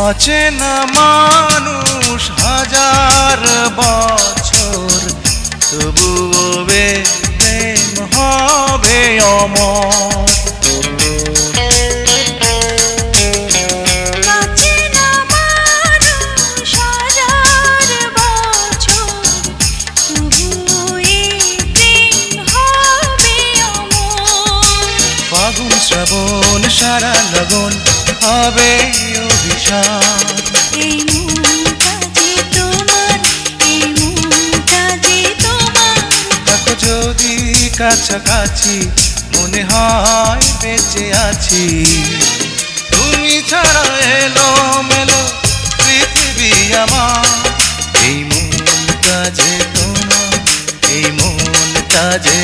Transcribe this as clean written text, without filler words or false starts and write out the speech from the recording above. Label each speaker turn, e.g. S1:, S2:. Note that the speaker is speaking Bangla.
S1: অচেনা মানুষ হাজার বছর, তবুও প্রেম হবে অমর। ফাগুন শ্রাবণ সারা লগন হবে অভিশাপ।
S2: এই মনটা যে তোমার, এই মনটা যে তোমার।
S1: থাকো যদি কাছাকাছি, মনে হয় বেঁচে আছি। তুমি ছাড়া এলো মেলো পৃথিবী আমার। এই মনটা যে তোমার, এই মনটা যে